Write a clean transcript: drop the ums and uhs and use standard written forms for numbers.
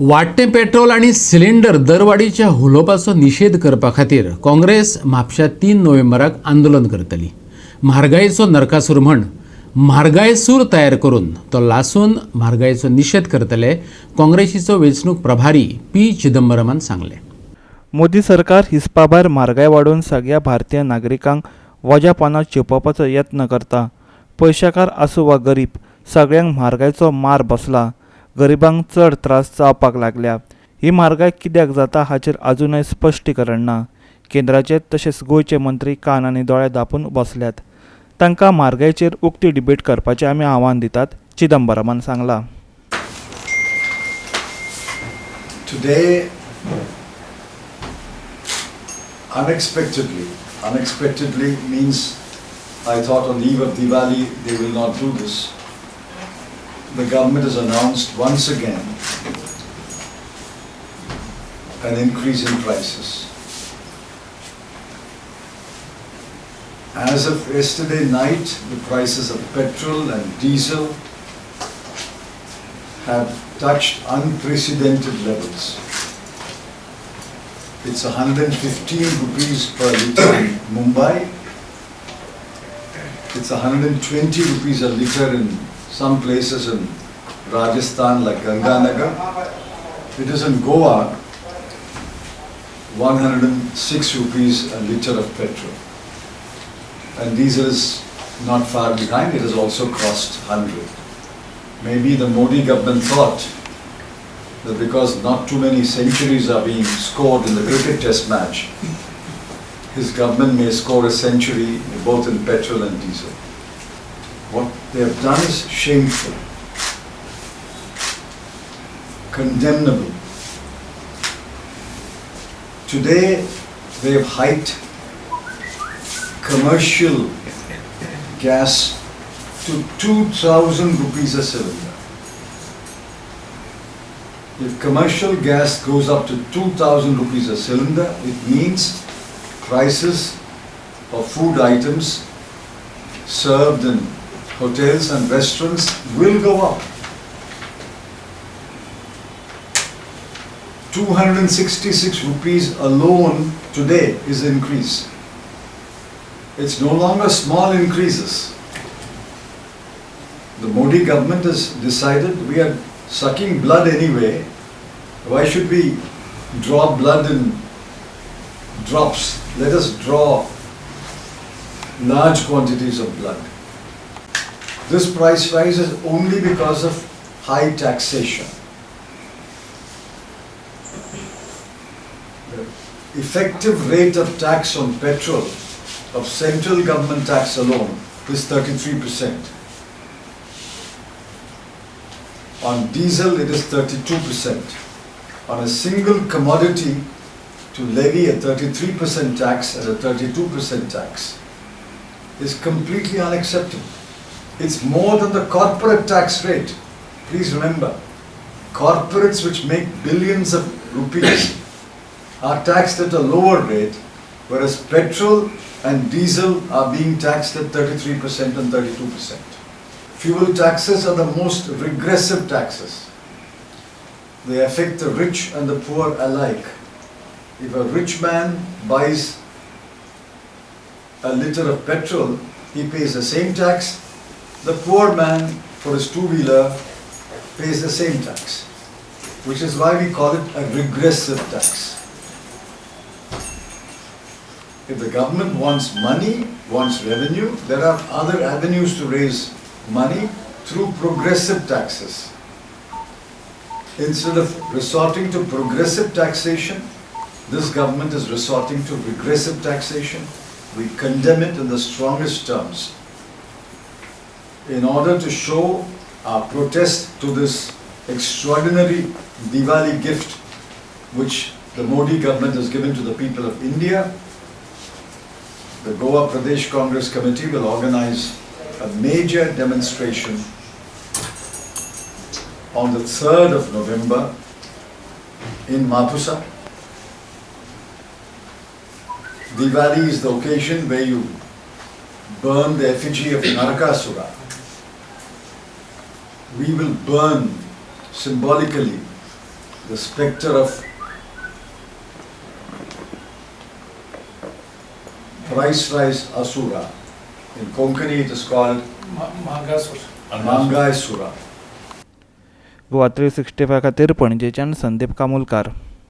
वाडटें petrol आनी cylinder दरवाडीच्या हुलोपाचो निशेध करपा खातीर काँग्रेस म्हापश्या 3 नोव्हेंबराक आंदोलन करतली. म्हारगायेचो नरकासूर म्हण म्हारगायसूर तयार करून तो लासून म्हारगायेचो निशेध करतले, काँग्रेसीचो वेंचणूक प्रभारी पी. चिदंबरमान सांगले. मोदी सरकार हिसपाभायर म्हारगाय वाडोवन सगळ्या भारतीय नागरिकांक वजा पानार चिपवपाचो यत्न करता. पयशाकार आसूं वा गरीब, सगळ्यांक म्हारगायेचो मार बसला. गरिबांक चड त्रास जावपाक लागल्या. ही म्हारगाय कित्याक जाता हाचेर अजूनय स्पश्टीकरण ना. केंद्राचे तशेंच गोंयचे मंत्री कान आनी दोळे धांपून बसल्यात. तांकां म्हारगायेचेर उक्ती डिबेट करपाचें आमी आव्हान दितात, चिदंबरमान सांगलां. Today, unexpectedly means I thought on the eve of Diwali they will not do this. The government has announced once again an increase in prices. As of yesterday night, the prices of petrol and diesel have touched unprecedented levels. It's 115 rupees per litre in Mumbai. It's 120 rupees a litre in some places in Rajasthan like Ganganagar. It is in Goa, 106 rupees a litre of petrol. And diesel is not far behind, it has also crossed 100. Maybe the Modi government thought that because not too many centuries are being scored in the cricket test match, his government may score a century both in petrol and diesel. What they have done is shameful, condemnable. Today they have hiked commercial gas to 2,000 rupees a cylinder. If commercial gas goes up to 2,000 rupees a cylinder, it means prices of food items served in hotels and restaurants will go up. 266 rupees alone today is increase. It's no longer small increases. The Modi government has decided we are sucking blood anyway. Why should we draw blood in drops? Let us draw large quantities of blood. This price rise is only because of high taxation. The effective rate of tax on petrol of central government tax alone is 33%. On diesel it is 32%. On a single commodity to levy a 33% tax and a 32% tax is completely unacceptable. It's more than the corporate tax rate. Please remember, corporates which make billions of rupees are taxed at a lower rate, whereas petrol and diesel are being taxed at 33% and 32%. Fuel taxes are the most regressive taxes. They affect the rich and the poor alike. If a rich man buys a litre of petrol, he pays the same tax. The poor man for his two-wheeler pays the same tax, which is why we call it a regressive tax. If the government wants money, wants revenue, there are other avenues to raise money through progressive taxes. Instead of resorting to progressive taxation, this government is resorting to regressive taxation. We condemn it in the strongest terms. In order to show our protest to this extraordinary Diwali gift which the Modi government has given to the people of India, the Goa Pradesh Congress Committee will organize a major demonstration on the 3rd of November in Mapusa. Diwali is the occasion where you burn the effigy of Narakasura. We will burn symbolically the spectre of price rise asura. In Konkani it is called Mangai Sura. Goa 365 खातीर पणजेच्यान संदीप कामुलकार.